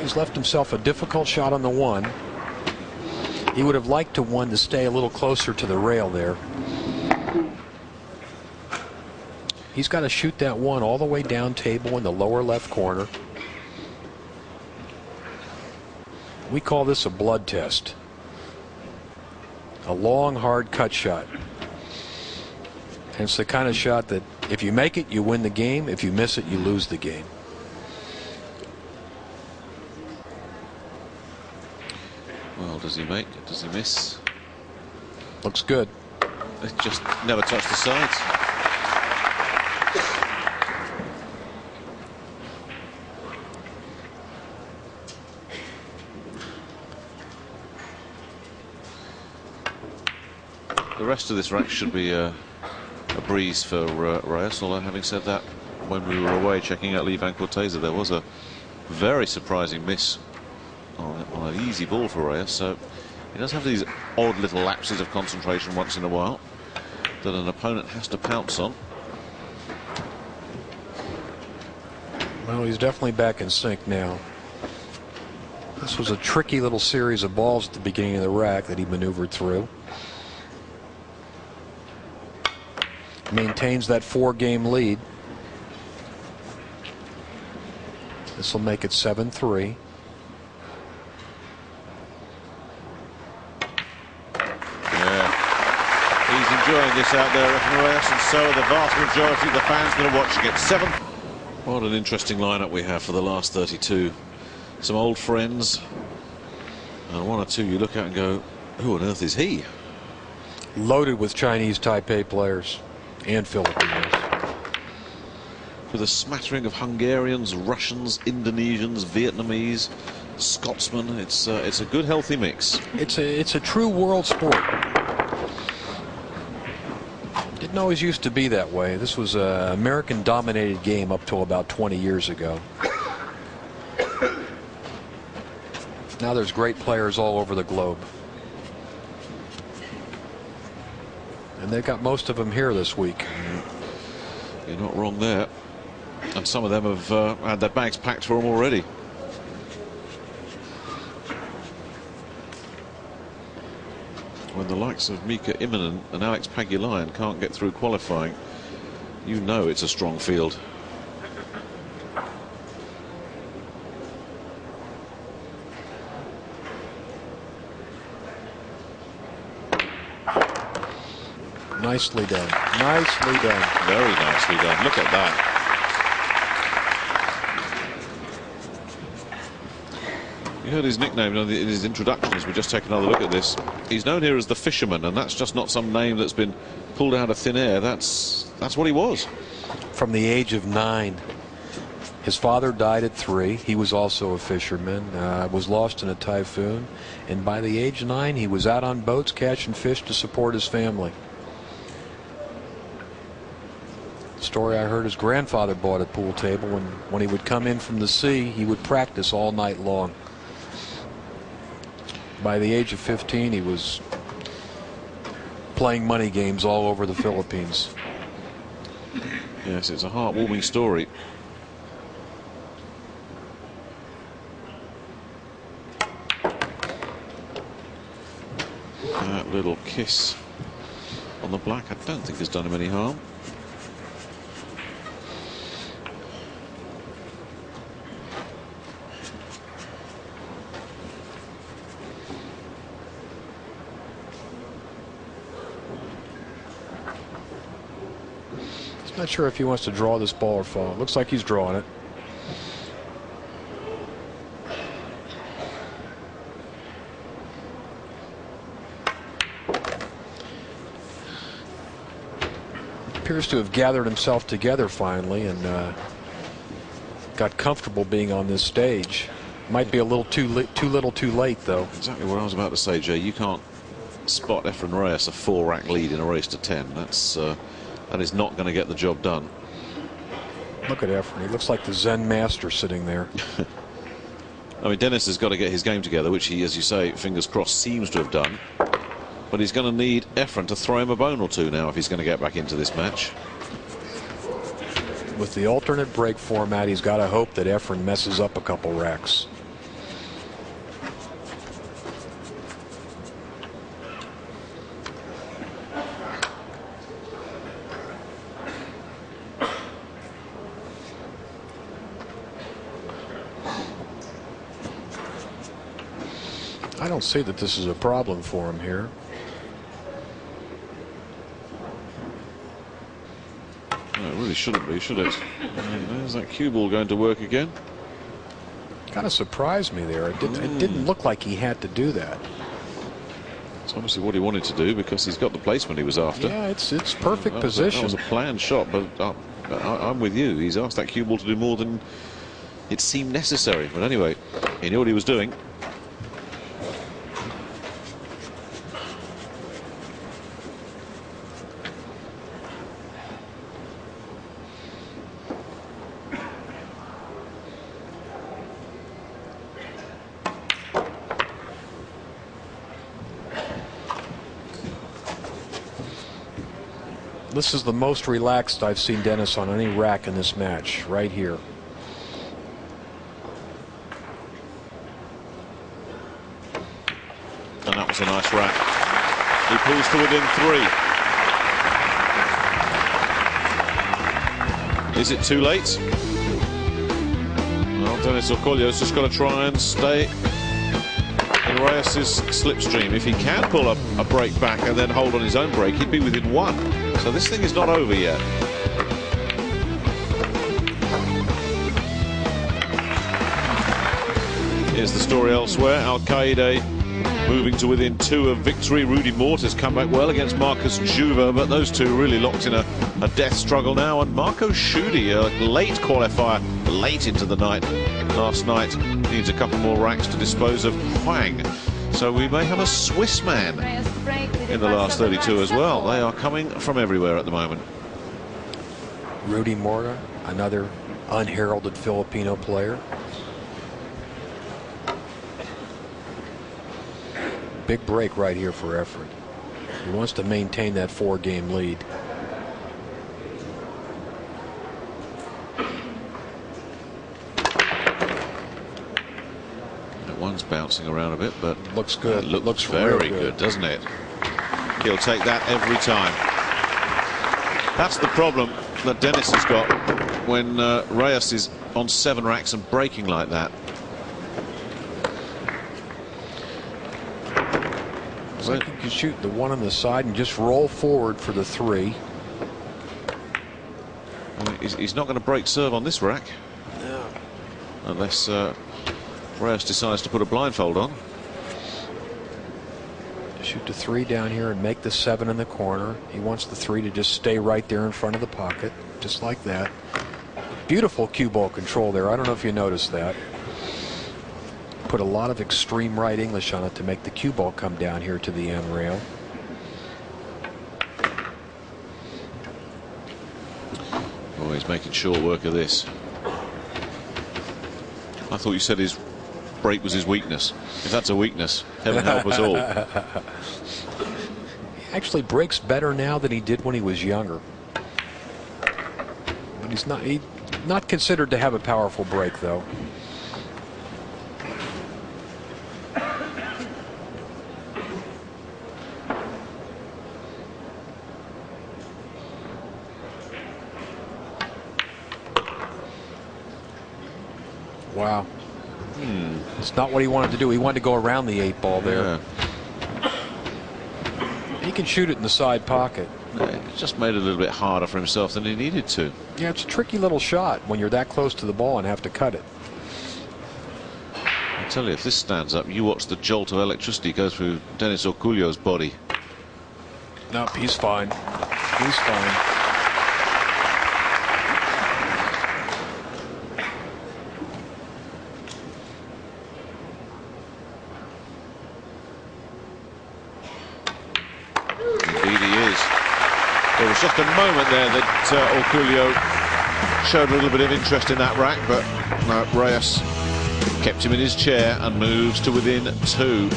He's left himself a difficult shot on the 1. He would have liked to one to stay a little closer to the rail there. He's got to shoot that 1 all the way down table in the lower left corner. We call this a blood test. A long, hard cut shot. And it's the kind of shot that if you make it, you win the game. If you miss it, you lose the game. Well, does he make it? Does he miss? Looks good. It just never touched the sides. The rest of this rack should be a breeze for Reyes, although having said that, when we were away checking out Lee Van Cortese, there was a very surprising miss on an easy ball for Reyes, so he does have these odd little lapses of concentration once in a while that an opponent has to pounce on. Well, he's definitely back in sync now. This was a tricky little series of balls at the beginning of the rack that he maneuvered through. Maintains that 4-game lead. This will make it 7-3. He's enjoying this out there, Efren Reyes, and so are the vast majority of the fans that are watching it. 7. What an interesting lineup we have for the last 32. Some old friends, and 1 or 2 you look at and go, who on earth is he? Loaded with Chinese Taipei players and Filipinos. With a smattering of Hungarians, Russians, Indonesians, Vietnamese, Scotsmen. It's a good, healthy mix. It's a true world sport. Didn't always used to be that way. This was an American-dominated game up till about 20 years ago. Now there's great players all over the globe. And they've got most of them here this week. You're not wrong there. And some of them have had their bags packed for them already. When the likes of Mika Immonen and Alex Pagulayan can't get through qualifying, you know it's a strong field. Nicely done. Nicely done. Very nicely done. Look at that. You heard his nickname in his introduction as we just take another look at this. He's known here as the Fisherman, and that's just not some name that's been pulled out of thin air. That's what he was. From the age of 9. His father died at 3. He was also a fisherman, was lost in a typhoon, and by the age of 9 he was out on boats catching fish to support his family. Story I heard his grandfather bought a pool table, and when he would come in from the sea, he would practice all night long. By the age of 15, he was playing money games all over the Philippines. Yes, it's a heartwarming story. That little kiss on the black, I don't think has done him any harm. Not sure if he wants to draw this ball or fall. Looks like he's drawing it. Appears to have gathered himself together finally and got comfortable being on this stage. Might be a little too little too late though. Exactly what I was about to say, Jay. You can't spot Efren Reyes a 4-rack lead in a race to 10. That is not going to get the job done. Look at Efren. He looks like the Zen master sitting there. I mean, Dennis has got to get his game together, which he, as you say, fingers crossed, seems to have done. But he's going to need Efren to throw him a bone or two now if he's going to get back into this match. With the alternate break format, he's got to hope that Efren messes up a couple racks. I don't see that this is a problem for him here. No, it really shouldn't be, should it? And there's that cue ball going to work again. Kind of surprised me there. It didn't look like he had to do that. It's obviously what he wanted to do because he's got the placement he was after. Yeah, it's perfect position. That was a planned shot, but I'm with you. He's asked that cue ball to do more than it seemed necessary. But anyway, he knew what he was doing. This is the most relaxed I've seen Dennis on any rack in this match, right here. And that was a nice rack. He pulls to within 3. Is it too late? Well, Dennis Orcollo's just got to try and stay in Reyes' slipstream. If he can pull up a break back and then hold on his own break, he'd be within 1. So this thing is not over yet. Here's the story elsewhere. Al-Qaeda moving to within 2 of victory. Rudy Mort has come back well against Marcus Juva, but those two really locked in a death struggle now. And Marco Schudi, a late qualifier, late into the night last night, needs a couple more racks to dispose of Huang. So we may have a Swiss man in the last 32 as well. They are coming from everywhere at the moment. Rudy Mort, another unheralded Filipino player. Big break right here for Efren. He wants to maintain that 4-game lead. That one's bouncing around a bit, but looks good. It looks very good, doesn't it? He'll take that every time. That's the problem that Dennis has got when Reyes is on 7 racks and breaking like that. It's like you can shoot the 1 on the side and just roll forward for the 3. Well, he's not going to break serve on this rack. No. Unless Reyes decides to put a blindfold on. Shoot the 3 down here and make the 7 in the corner. He wants the 3 to just stay right there in front of the pocket, just like that. Beautiful cue ball control there. I don't know if you noticed that. Put a lot of extreme right English on it to make the cue ball come down here to the end rail. Oh, he's making short work of this. I thought you said his break was his weakness. If that's a weakness, heaven help us all. He actually breaks better now than he did when he was younger. But he's not considered to have a powerful break, though. Wow. It's not what he wanted to do. He wanted to go around the 8 ball there. Yeah. He can shoot it in the side pocket. It just made it a little bit harder for himself than he needed to. Yeah, it's a tricky little shot when you're that close to the ball and have to cut it. I tell you, if this stands up, you watch the jolt of electricity go through Dennis Orcollo's body. Nope, he's fine. He's fine. There was just a moment there that Orcollo showed a little bit of interest in that rack, but Reyes kept him in his chair and moves to within 2.